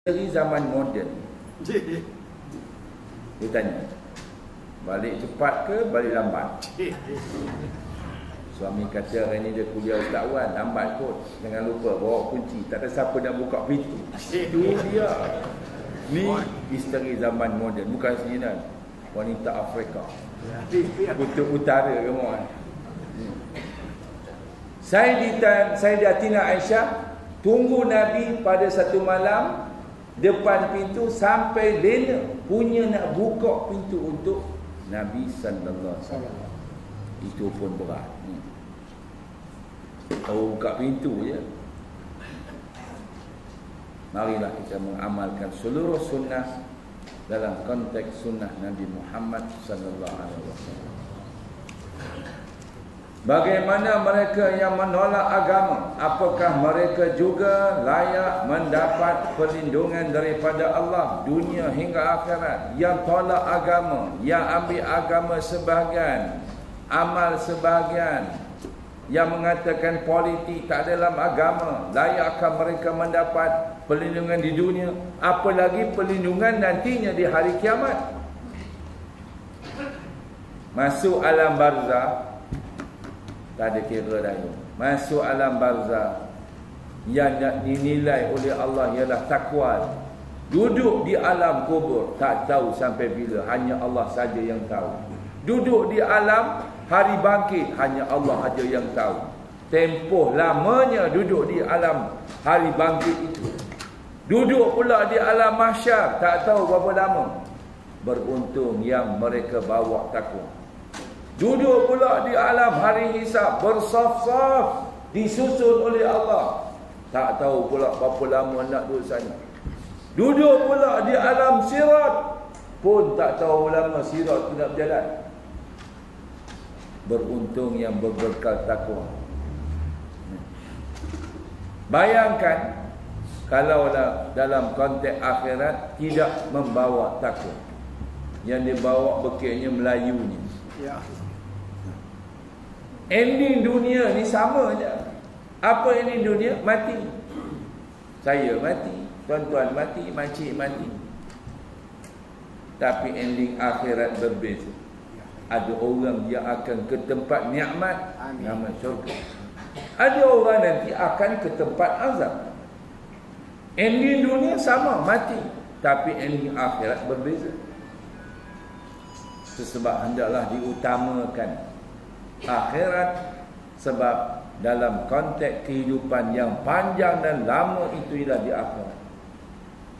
Dari zaman moden. Dia tanya, balik cepat ke balik lambat? Suami kata hari ni dia kuliah Ustaz Wan, lambat kot. Jangan lupa bawa kunci, tak ada siapa nak buka pintu. Itu dia. Ni isteri zaman moden, bukan sejenak. Wanita Afrika, Kutub Utara ke mohon. Sayyidatina Aisyah tunggu Nabi pada satu malam depan pintu sampai lena punya nak buka pintu untuk Nabi sallallahu alaihi wasallam. Itu pun berat. Tahu buka pintu je. Marilah kita mengamalkan seluruh sunnah dalam konteks sunnah Nabi Muhammad sallallahu alaihi wasallam. Bagaimana mereka yang menolak agama? Apakah mereka juga layak mendapat perlindungan daripada Allah dunia hingga akhirat? Yang tolak agama, yang ambil agama sebahagian, amal sebahagian, yang mengatakan politik tak ada dalam agama, layakkah mereka mendapat perlindungan di dunia? Apalagi perlindungan nantinya di hari kiamat. Masuk alam barzah, tak ada kira dah. Masuk alam barzah yang dinilai oleh Allah ialah takwa. Duduk di alam kubur tak tahu sampai bila, hanya Allah saja yang tahu. Duduk di alam hari bangkit hanya Allah saja yang tahu. Tempoh lamanya duduk di alam hari bangkit itu. Duduk pula di alam mahsyar tak tahu berapa lama. Beruntung yang mereka bawa takwa. Duduk pula di alam hari hisab, bersaf-saf disusun oleh Allah. Tak tahu pula berapa lama nak duduk sana. Duduk pula di alam sirat, pun tak tahu lama sirat tu nak berjalan. Beruntung yang berbekal takwa. Bayangkan kalau dalam konteks akhirat tidak membawa takwa, yang dibawa bekirnya Melayunya. Ya. Ending dunia ni sama je. Apa ending dunia? Mati. Saya mati, tuan-tuan mati, makcik mati. Tapi ending akhirat berbeza. Ada orang yang akan ke tempat nikmat, nama syurga. Ada orang nanti akan ke tempat azab. Ending dunia sama, mati. Tapi ending akhirat berbeza. Sebab hendaklah diutamakan akhirat, sebab dalam konteks kehidupan yang panjang dan lama itu ialah di akhirat.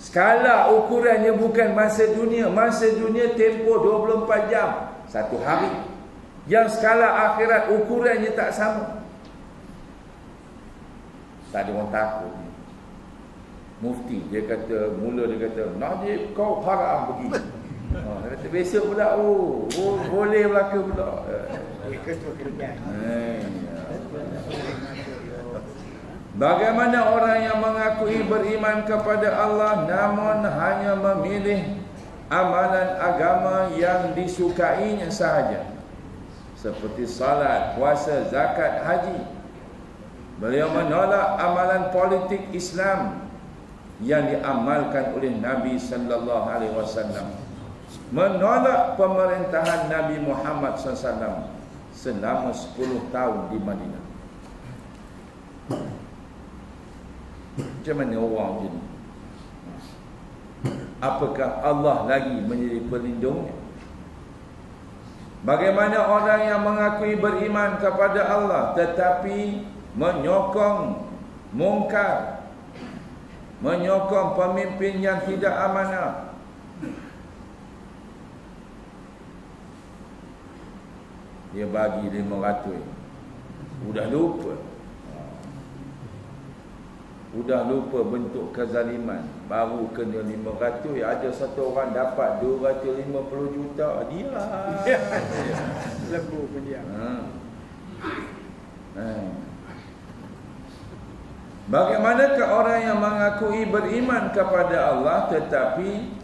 Skala ukurannya bukan masa dunia. Masa dunia tempoh 24 jam, satu hari. Yang skala akhirat ukurannya tak sama. Tak ada orang takut. Mufti dia kata, mula dia kata, Najib kau haram begini. Dia kata besok pula, boleh berlaku pula. Bagaimana orang yang mengakui beriman kepada Allah namun hanya memilih amalan agama yang disukainya sahaja, seperti salat, puasa, zakat, haji. Beliau menolak amalan politik Islam yang diamalkan oleh Nabi sallallahu alaihi wasallam, menolak pemerintahan Nabi Muhammad SAW selama 10 tahun di Madinah. Macam mana orang macam ni? Apakah Allah lagi menjadi pelindungnya? Bagaimana orang yang mengakui beriman kepada Allah tetapi menyokong mungkar, menyokong pemimpin yang tidak amanah? Dia bagi 500, sudah lupa bentuk kezaliman, baru kena 500. Ada satu orang dapat 250 juta, dia lebu pun dia. Bagaimanakah orang yang mengakui beriman kepada Allah tetapi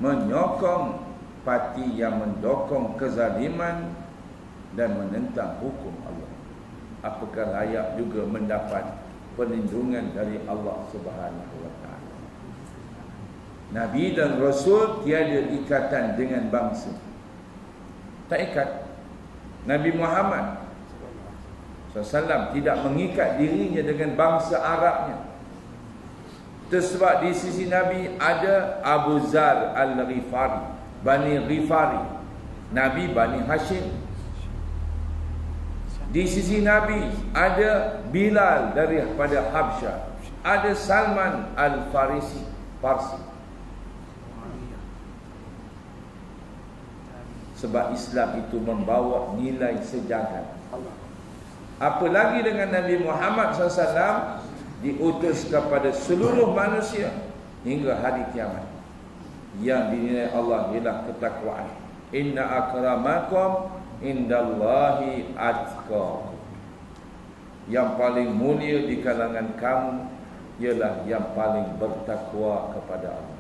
menyokong parti yang mendukung kezaliman dan menentang hukum Allah? Apakah layak juga mendapat perlindungan dari Allah Subhanahu wa taala? Nabi dan Rasul tiada ikatan dengan bangsa. Tak ikat. Nabi Muhammad SAW tidak mengikat dirinya dengan bangsa Arabnya. Sebab di sisi Nabi ada Abu Zar Al-Ghifari, Bani Ghifari. Nabi Bani Hashim. Di sisi Nabi ada Bilal daripada Habsyah, ada Salman Al-Farisi, Parsi. Sebab Islam itu membawa nilai sejagat. Apalagi dengan Nabi Muhammad SAW diutus kepada seluruh manusia hingga hari kiamat. Yang dinilai Allah ialah ketakwaan. Inna akramakum indallahi atqakum. Yang paling mulia di kalangan kamu ialah yang paling bertakwa kepada Allah.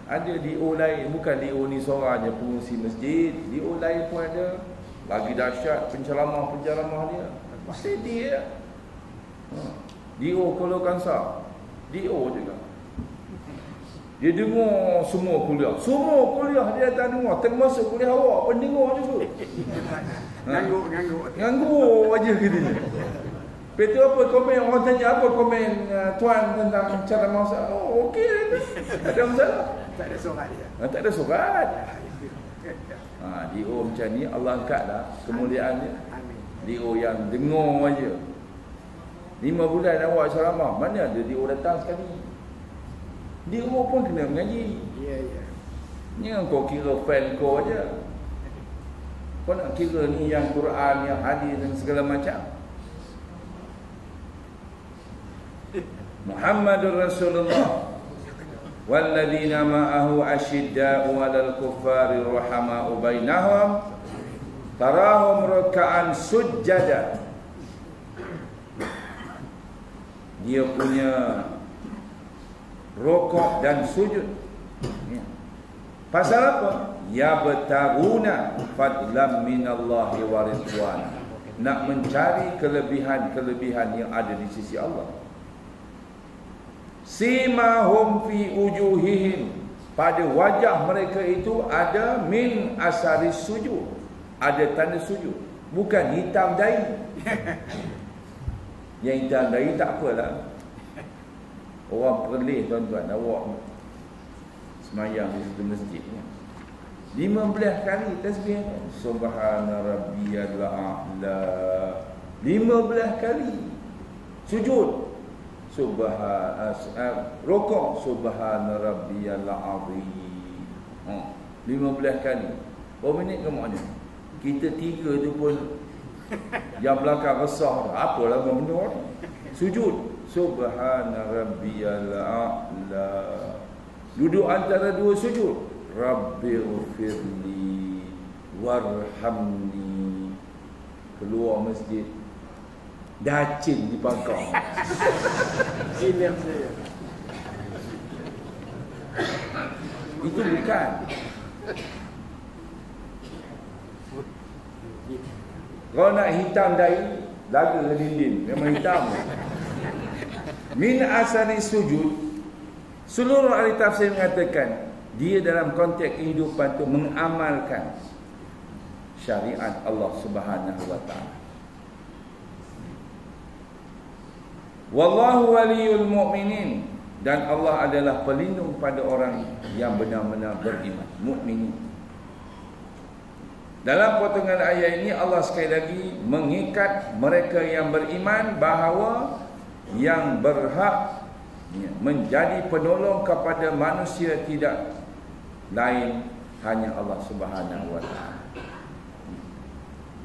Ada DO lain, bukan DO ni seorang je pengurusi masjid, DO lain pun ada. Lagi dahsyat penceramah-penceramah dia. Mesti dia. DO Kuala Kangsar, DO juga. Dia dengar semua kuliah. Semua kuliah dia tak dengar. Termasuk kuliah awak pun dengar juga. Nganggur aja gitu. Lepas tu apa komen, orang tanya apa komen tuan tentang cara masak. Oh okey tu. Tak ada masalah. Tak ada surat dia. Tak ada surat. DO macam ni Allah angkatlah kemuliaan dia. DO yang dengar aja. 5 bulan awak ceramah, mana ada DO datang sekali. DO pun kena mengaji. Ya. Ni kau kira fan kau aja. Kau nak kira ni yang Quran, yang hadis dan segala macam. Muhammadur Rasulullah walladzina ma'ahu asyidda'u 'alal kuffari rahama'u bainahum tarahum ruk'an sujjada. Dia punya rukuk dan sujud. Pasal apa? Yabtaguna fadlan minallahi wa ridwan. Nak mencari kelebihan-kelebihan yang ada di sisi Allah. Simahum fi wujuhihim, pada wajah mereka itu ada min asari sujud, ada tanda sujud, bukan hitam dahi. Yang hitam dahi tak apalah. Orang perlih tuan-tuan, awak semayang di situ masjidnya 15 kali tasbih, subhana rabbiyal a'la, 15 kali sujud, rukuk, subhana rabbiyal azim, 15 kali. Berapa minit kamu ada? Kita 3 tu pun yang belakang resah, apalah benda ni. Sujud, subhana rabbiyal a'la. Duduk antara dua sujud, rabbighfirli warhamni. Keluar masjid, dacin di pangkau. Ini yang saya. Itu bukan. Kalau nak hitam dahi, laga ke dinding, memang hitam. Min asari sujud, seluruh ahli tafsir mengatakan dia dalam konteks kehidupan tu mengamalkan syariat Allah Subhanahu wa taala. Wallahu waliyul mu'minin, dan Allah adalah pelindung pada orang yang benar-benar beriman, mukminin. Dalam potongan ayat ini Allah sekali lagi mengikat mereka yang beriman bahawa yang berhak menjadi penolong kepada manusia tidak lain hanya Allah Subhanahu wa taala.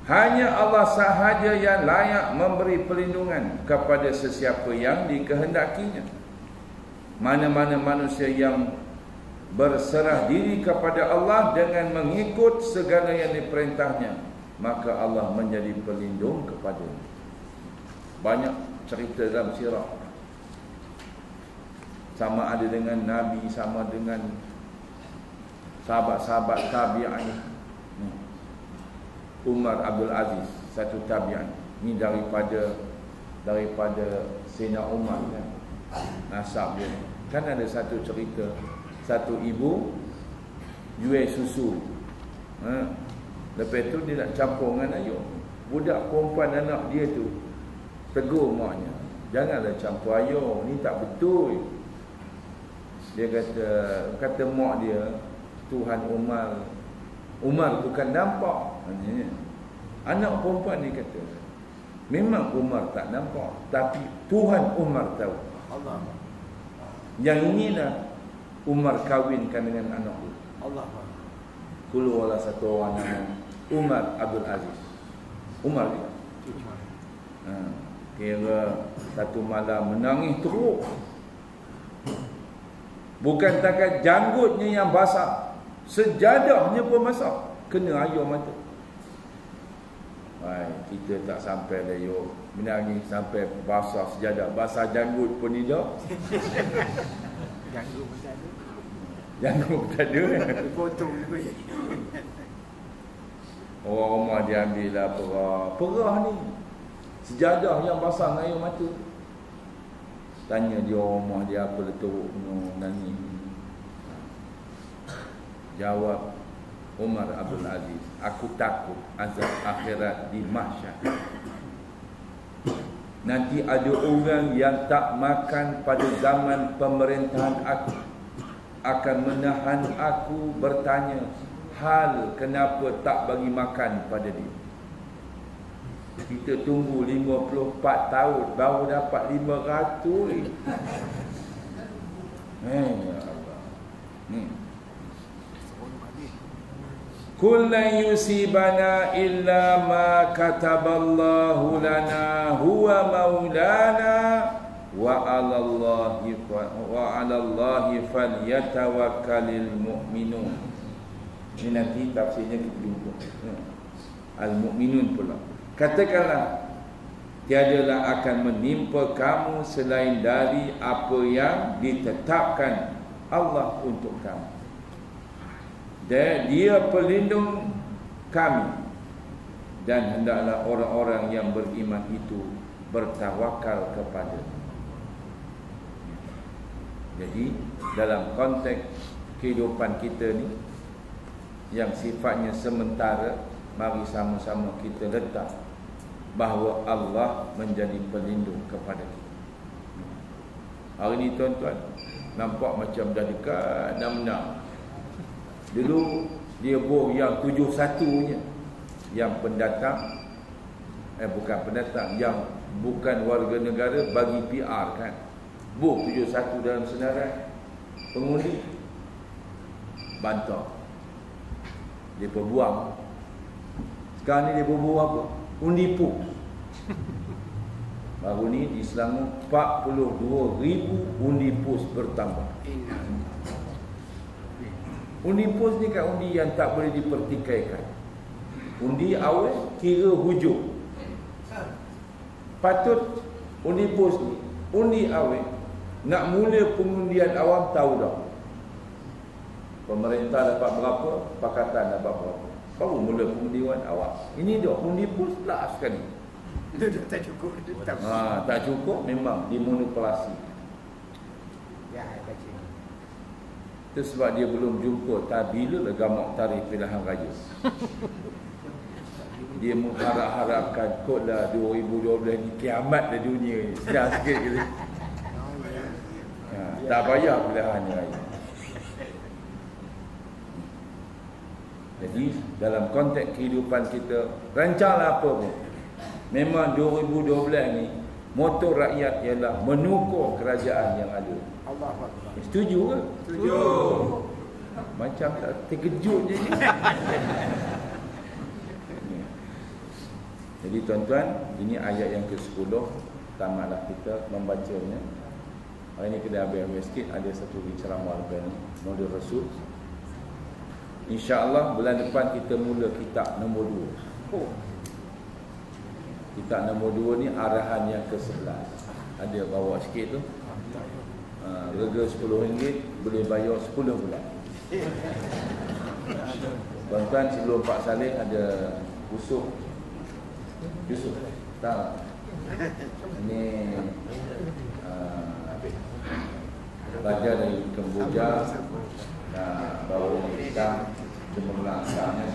Hanya Allah sahaja yang layak memberi perlindungan kepada sesiapa yang dikehendakinya. Mana-mana manusia yang berserah diri kepada Allah dengan mengikut segala yang diperintahnya, maka Allah menjadi pelindung kepadanya. Banyak cerita dalam sirah, sama ada dengan Nabi, sama dengan sahabat-sahabat tabi'in. Umar Abdul Aziz, satu tabi'in. Ini daripada Sayyidina Umar kan? Nasab dia. Kan ada satu cerita, satu ibu jual susu. Lepas tu dia nak campur dengan ayam. Budak perempuan anak dia tu tegur maknya, janganlah campur ayam, ni tak betul. Dia kata mak dia, Tuhan Umar bukan nampak. Anak perempuan ni kata, memang Umar tak nampak, tapi Tuhan Umar tahu. Allah. Yang inilah Umar kahwinkan dengan anak dia. Allah. Keluarlah satu orang nama Umar Abdul Aziz. Umar dia. Kira satu malam menangis teruk. Bukan takat janggutnya yang basah, sejadahnya pun basah, kena air mata. Kita tak sampai dah yuk menangis sampai basah sejadah, basah janggut pun tidak. Janggut pun tak ada. Janggut pun tak ada. Potong lebih. Orang rumah dia ambil lah perah ni, sejadah yang basah dengan air mata. Tanya dia orang rumah dia apa letuk nangis. Jawab Umar Abdul Aziz, aku takut azab akhirat di mahsyar. Nanti ada orang yang tak makan pada zaman pemerintahan aku, akan menahan aku bertanya hal kenapa tak bagi makan pada dia. Kita tunggu 54 tahun baru dapat 500. Ya Allah. Kul lan yusibana illa ma kataballahu lana huwa maulana wa 'alallahi falyatawakkalul mu'minun. Ini nanti tafsirnya kita jumpa. Al-Mu'minun pula. Katakanlah, tiadalah akan menimpa kamu selain dari apa yang ditetapkan Allah untuk kamu. Dan dia pelindung kami. Dan hendaklah orang-orang yang beriman itu bertawakal kepada. Jadi dalam konteks kehidupan kita ni yang sifatnya sementara, mari sama-sama kita letak bahawa Allah menjadi pelindung kepada kita. Hari ni tuan-tuan, nampak macam dah dekat dah menang. Dulu dia bor yang 71-nya, yang pendatang bukan pendatang, yang bukan warga negara bagi PR kan. Bor 71 dalam senarai pengundi bantah. Dia buang. Sekarang ni dia buang apa? Undi pos. Baru ni di Selangor 42,000 undi pos bertambah. Undi pos ni kan undi yang tak boleh dipertikaikan. Undi awal kira hujung. Patut undi pos ni, undi awal nak mula pengundian awam tahu dah. Pemerintah dapat berapa, pakatan dapat berapa. Baru mula pengundian awam. Ini dah undi pos last sekali. Tak cukup. Tak cukup, memang dimonopolasi. Ya, baca. Itu sebab dia belum jumpa bila gamak tarikh pilihan raya. Dia mengharap-harapkan kot lah 2012 ni kiamat dah dunia ni. Sedang sikit gitu. Tak payah pilihan raya. Jadi dalam konteks kehidupan kita, rancanglah apa pun. Memang 2012 ni motor rakyat ialah menukar kerajaan yang ada. Allahuakbar. Setuju ke? Setuju. Macam tak terkejut je ni. Jadi tuan-tuan, ini ayat yang ke-10. Tamatlah kita membacanya. Hari ni kita habis sikit. Ada satu ceramah lepas ni, Maulid Rasul. InsyaAllah bulan depan kita mula kitab nombor 2. Kitab nombor 2 ni arahan yang ke-11. Ada bawa sikit tu. Rega RM10 boleh bayar 10 bulan. Tuan-tuan, sebelum Pak Saleh ada Yusuf. Tak. Ini belajar dari Kamboja, baru kita cuma melaksanakan